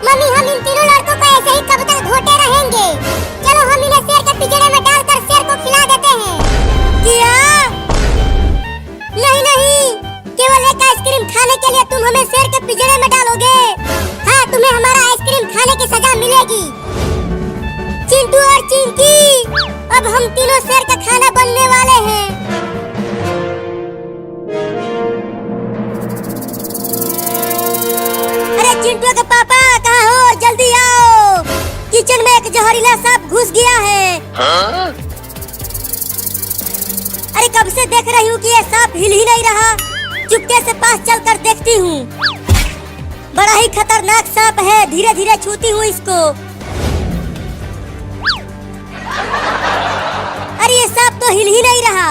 Mummy हम इन तीनों लड़कों को ऐसे ही कब तक घोटे रहेंगे? चलो हम इन्हें शेर के पिंजरे में डालकर शेर को खिला देते हैं। क्या? नहीं नहीं, केवल एक आइसक्रीम खाने के लिए तुम हमें शेर के पिंजरे में डालोगे? हाँ, तुम्हें हमारा आइसक्रीम खाने की सजा मिलेगी। चिंटू और चिंकी, अब हम तीनों शेर का खाना बनने वाले हैं। अरे चिंटू के पापा कहाँ हो? जल्दी आओ, किचन में एक जहरीला सांप घुस गया है। हाँ? अरे कब से देख रही हूँ कि ये सांप हिल ही नहीं रहा। चुपके से पास चलकर देखती हूँ। बड़ा ही खतरनाक सांप है, धीरे धीरे छूती हूँ इसको। अरे ये सांप तो हिल ही नहीं रहा,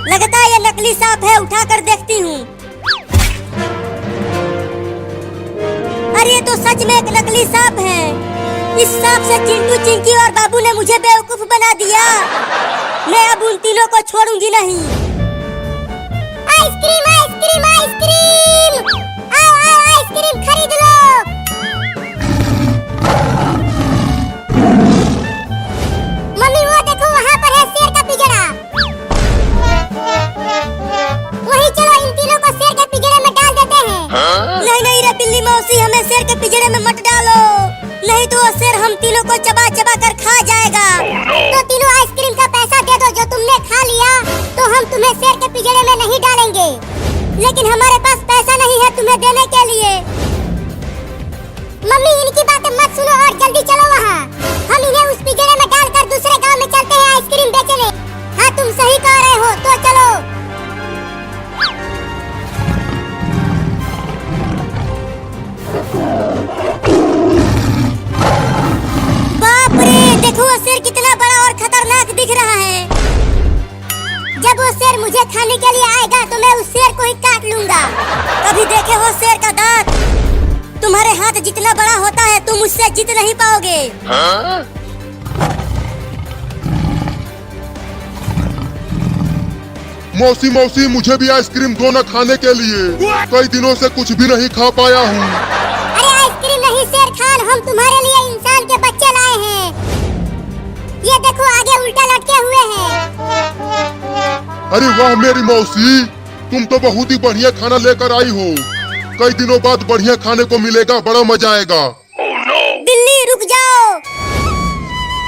लगता है ये नकली सांप है। उठाकर देखती हूँ। अरे ये तो सच में एक नकली सांप है। इस सांप से चिंटू, चिंकी और बाबू ने मुझे बेवकूफ बना दिया। मैं अब उन तीनों को छोड़ूंगी नहीं। आइसक्रीम आइसक्रीम आइसक्रीम, आओ आओ आइसक्रीम खरीद लो। मम्मी वो देखो, वहाँ पर है शेर का पिंजरा। वहीं चलो इन तीनों को शेर के पिंजरे में डाल देते हैं। हाँ? नहीं नहीं रे बिल्ली मौसी, हमें शेर के पिंजरे में मत डालो, नहीं तो वो शेर हम तीनों को चबा चबा कर खा जाएगा। तो तीनों आइसक्रीम का पैसा दे दो जो तुमने खा लिया, तो हम तुम्हें शेर के पिंजरे में नहीं डालेंगे। लेकिन हमारे पास पैसा नहीं है तुम्हें देने के लिए। मम्मी इनकी बातें मत सुनो और जल्दी चलो वहाँ। हम इन्हें उस पिंजरे में डालकर दूसरे गांव में चलते हैं आइसक्रीम बेचने। हाँ तुम सही कह रहे हो, तो चलो। बाप रे, देखो वो शेर कितना बड़ा और खतरनाक दिख रहा है। जब वो शेर मुझे खाने के लिए आएगा तो मैं उस शेर को ही काट लूंगा। कभी देखे हो शेर का दांत? तुम्हारे हाथ जितना बड़ा होता है तुम उससे जीत नहीं पाओगे। हाँ? मौसी मौसी, मुझे भी आइसक्रीम दो ना खाने के लिए। कई दिनों से कुछ भी नहीं खा पाया हूँ। अरे आइसक्रीम नहीं शेर खान, हम तुम्हारे लिए इंसान के बच्चे लाए हैं। ये देखो आगे उल्टा लटके हुए हैं। अरे वाह मेरी मौसी, तुम तो बहुत ही बढ़िया खाना लेकर आई हो। कई दिनों बाद बढ़िया खाने को मिलेगा, बड़ा मजा आएगा। बिल्ली रुक जाओ,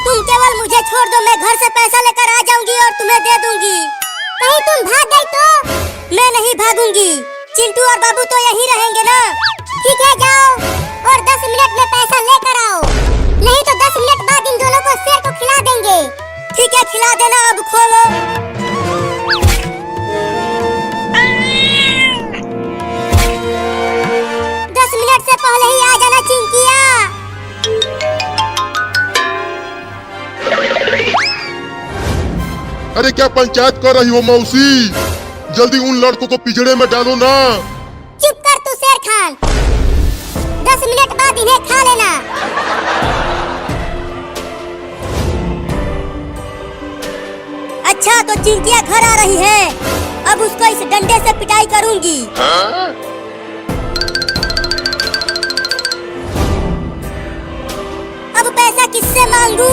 तुम केवल मुझे छोड़ दो, मैं घर से पैसा लेकर आ जाऊंगी और तुम्हें दे दूंगी। कहीं तुम भाग गई तो? मैं नहीं भागूंगी, चिंटू और बाबू तो यहीं रहेंगे ना। ठीक है जाओ और 10 मिनट में पैसा लेकर आओ, नहीं तो 10 मिनट बाद इन दोनों को शेर को खिला देंगे। ठीक है खिला देना, अब खोलो। 10 मिनट से पहले ही आ जाना चिंकिया। अरे क्या पंचायत कर रही हो मौसी? जल्दी उन लड़कों को पिंजरे में डालो ना। चुप कर तू शेर खान, 10 मिनट बाद इन्हें खा लेना। अच्छा तो चिंकिया घर आ रही है, अब उसको इस डंडे से पिटाई करूंगी। हाँ? अब पैसा किससे मांगू?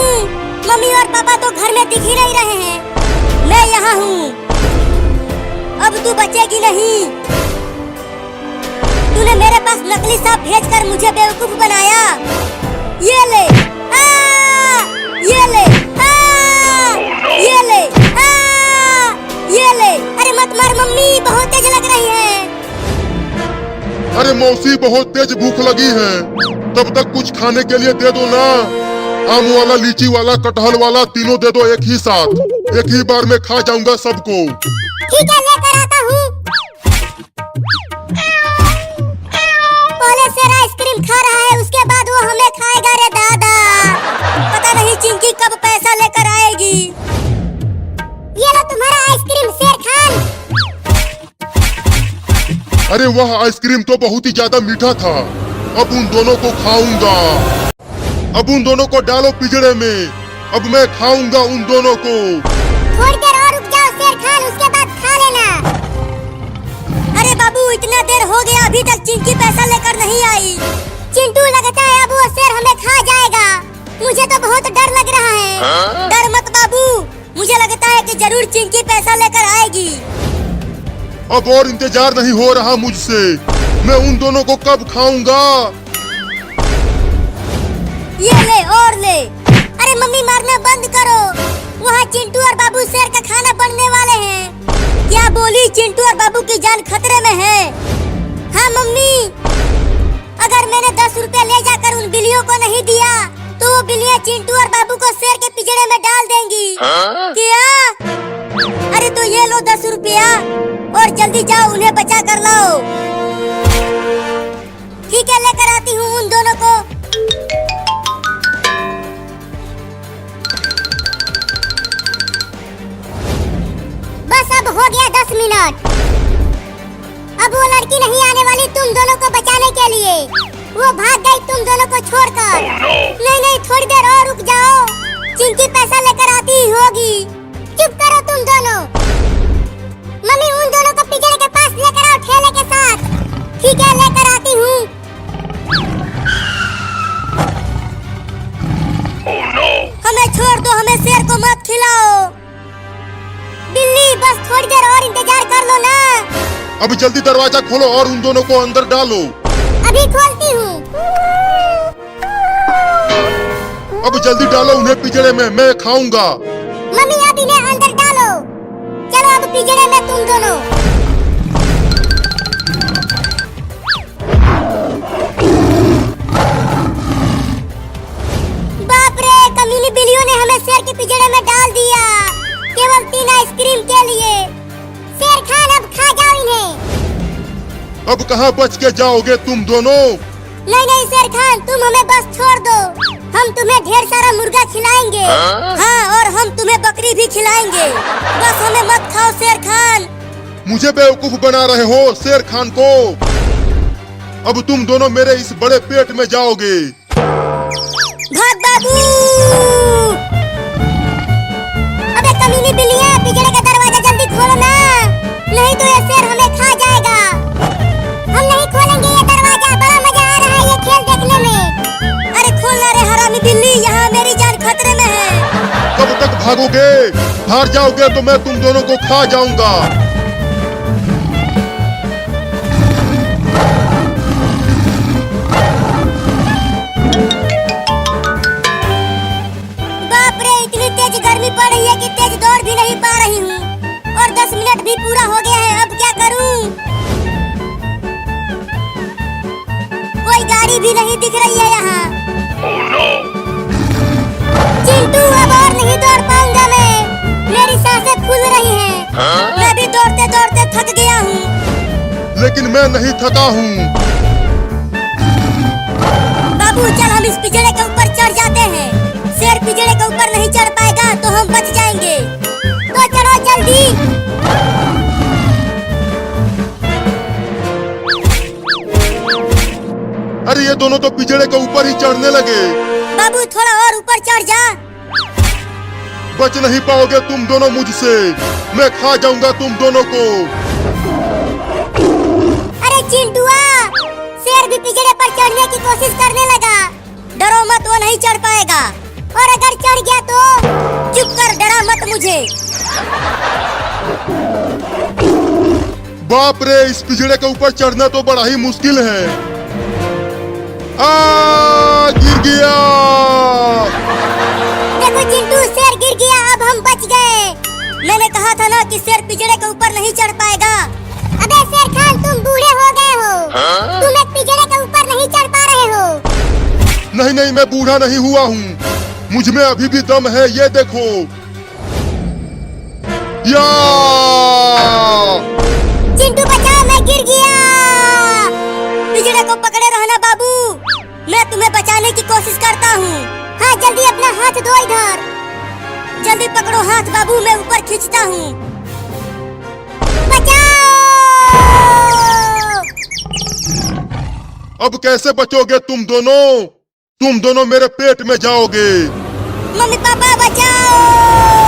मम्मी और पापा तो घर में दिख ही नहीं रहे हैं। मैं यहाँ हूँ, अब तू बचेगी नहीं। तूने मेरे पास नकली सांप भेजकर मुझे बेवकूफ बनाया। ये ले, ये ले, ये ले, ये ले। अरे मत मार मम्मी, बहुत तेज लग रही है। अरे मौसी बहुत तेज भूख लगी है, तब तक कुछ खाने के लिए दे दो ना। आम वाला, लीची वाला, कटहल वाला, तीनों दे दो एक ही साथ। एक ही बार में खा जाऊंगा सबको। ठीक है लेकर आता हूँ। पहले शेर आइसक्रीम खा रहा है, उसके बाद वो हमें खाएगा। रे दादा, पता नहीं चिंकी कब पैसा लेकर आएगी। ये लो तुम्हारा आइसक्रीम शेर खान। अरे वह आइसक्रीम तो बहुत ही ज्यादा मीठा था, अब उन दोनों को खाऊंगा। अब उन दोनों को डालो पिंजरे में, अब मैं खाऊंगा उन दोनों को। थोड़ी देर और रुक जाओ शेर खान, उसके बाद खा लेना। अरे बाबू इतना देर हो गया, अभी तक चिंकी पैसा लेकर नहीं आई। चिंटू लगता है अब वो शेर हमें खा जाएगा। मुझे तो बहुत डर लग रहा है। डर मत बाबू, मुझे लगता है कि जरूर चिंकी पैसा लेकर आएगी। अब और इंतजार नहीं हो रहा मुझसे। मैं उन दोनों को कब खाऊंगा। ये ले और ले। अरे मम्मी मारना बंद करो, वहाँ चिंटू और बाबू शेर का खाना बनने वाले हैं। क्या बोली? चिंटू और बाबू की जान खतरे में है। हाँ मम्मी, अगर मैंने 10 रुपए ले जाकर उन बिल्लियों को नहीं दिया तो वो बिल्लियाँ चिंटू और बाबू को शेर के पिंजरे में डाल देंगी। क्या? अरे तो ये लो 10 रुपया और जल्दी जाओ उन्हें बचा कर लाओ। ठीक है, लेकर आती हूँ उन दोनों को। बस अब हो गया 10 मिनट। अब वो लड़की नहीं आने वाली तुम दोनों को बचाने के लिए। वो भाग गई तुम दोनों को छोड़कर। नहीं नहीं, थोड़ी देर और रुक जाओ, चिंकी पैसा लेकर आती ही होगी। चुप करो तुम दोनों। मम्मी उन दोनों को पिंजरे के पास लेकर आओ ठेले के साथ। ठीक है, लेकर आती हूँ। हमें छोड़ दो, हमें शेर को मत खिलाओ। बिल्ली बस थोड़ी देर और इंतजार कर लो ना। अभी जल्दी दरवाजा खोलो और उन दोनों को अंदर डालो। अभी खोलती हूँ। अब जल्दी डालो उन्हें पिंजरे में, मैं खाऊंगा। मम्मी अब इन्हें अंदर डालो। चलो अब पिंजरे में तुम दोनों। बाप रे, कमीनी बिल्लियों ने हमें शेर के पिंजरे में डाल दिया, केवल 3 आइसक्रीम के लिए। शेर खान अब खा जाओ इन्हें। अब कहाँ बच के जाओगे तुम दोनों? नहीं नहीं शेर खान, तुम हमें बस छोड़ दो। हम तुम्हें ढेर सारा मुर्गा खिलाएंगे। हाँ, और हम तुम्हें बकरी भी खिलाएंगे। बस हमें मत खाओ शेर खान। मुझे बेवकूफ बना रहे हो शेर खान को। अब तुम दोनों मेरे इस बड़े पेट में जाओगे। भाग बाबू। अबे कमीनी बिल्लियाँ, पिंजरे का दरवाजा जल्दी खोलो ना, नहीं तो ये शेर हमें खा जाएगा। हम नहीं खोलेंगे ये दरवाजा, बड़ा मजा आ रहा है ये खेल देखने में। अरे खोलना रे हरामी बिल्ली, यहाँ मेरी जान खतरे में है। कब तक भागोगे? हार जाओगे तो मैं तुम दोनों को खा जाऊंगा। बाप रे, इतनी तेज गर्मी पड़ रही है कि तेज दौड़ भी नहीं पा रही हूँ। और 10 मिनट भी पूरा हो गया है, अब क्या करूँ? कोई गाड़ी भी नहीं दिख रही है यहाँ। चिंटू, अब और नहीं दौड़ पाऊंगा मैं, मेरी सांसें फूल रही हैं। मैं भी दौड़ते दौड़ते थक गया हूँ। लेकिन मैं नहीं थका हूँ। बाबू चल, हम इस पिंजरे के ऊपर चढ़ जाते हैं। शेर पिंजरे के ऊपर नहीं चढ़ पाएगा तो हम बच जाएंगे। तो चलो जल्दी। अरे ये दोनों तो पिंजरे के ऊपर ही चढ़ने लगे। बाबू थोड़ा और ऊपर चढ़ जा। बच नहीं पाओगे तुम दोनों मुझसे, मैं खा जाऊंगा तुम दोनों को। अरे चिंटुआ, शेर भी पिंजरे पर चढ़ने की कोशिश करने लगा। डरो मत, वो नहीं चढ़ पाएगा। और अगर चढ़ गया तो चुप कर, डरा मत मुझे। बाप रे, इस पिंजरे के ऊपर चढ़ना तो बड़ा ही मुश्किल है। गिर गया। देखो चिंटू, शेर गिर गया, अब हम बच गए। मैंने कहा था ना कि शेर पिंजरे के ऊपर नहीं चढ़ पाएगा। अबे शेर खान, तुम बूढ़े हो गए हो। तुम एक पिंजरे के ऊपर नहीं चढ़ पा रहे हो। नहीं नहीं, मैं बूढ़ा नहीं हुआ हूँ, मुझ में अभी भी दम है, ये देखो। या चिंटू बचाओ, मैं गिर गया। पिंजरे को पकड़े रहना बाबू, मैं तुम्हें बचाने की कोशिश करता हूँ। हाँ जल्दी अपना हाथ दो इधर। जल्दी पकड़ो हाथ बाबू, मैं ऊपर खींचता हूँ। बचाओ। अब कैसे बचोगे तुम दोनों? तुम दोनों मेरे पेट में जाओगे। मम्मी पापा बचाओ।